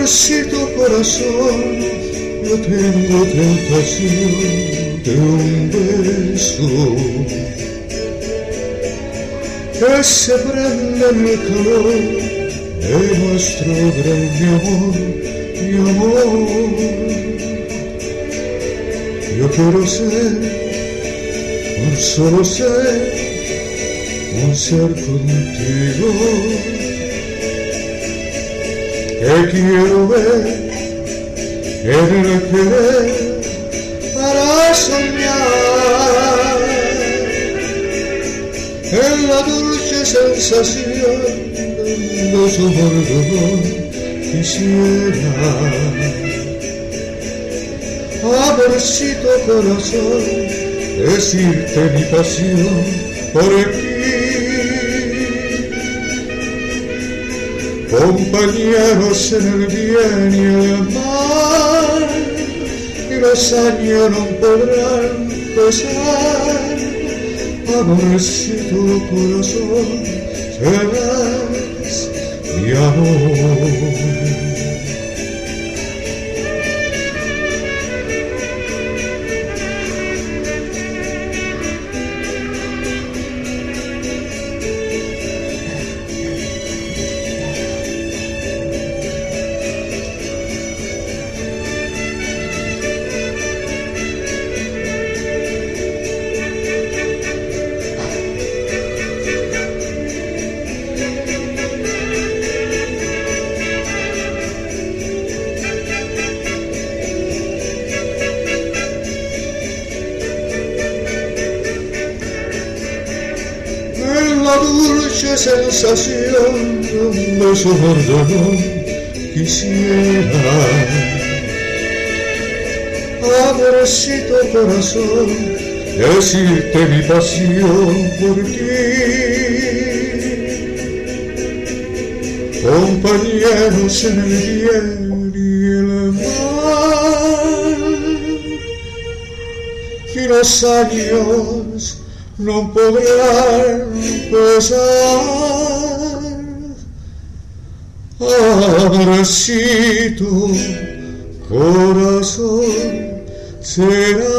amorcito corazón, yo tengo tentación de un beso que se prende en el calor de nuestro gran mi amor. Yo quiero ser, por solo ser, un ser contigo, que quiero ver en el querer para soñar, en la dulce sensación de su dolor quisiera. Amorcito corazón, decirte mi pasión por ti, compañeros en el bien y el mal, y los años no podrán pesar. Amorcito corazón, serás mi amor. La dulce sensación de un beso bordeaux quisiera. Amorcito corazón, decirte mi pasión por ti, compañeros en el bien y el mal, y los años no podrán pesar. Amorcito corazón, será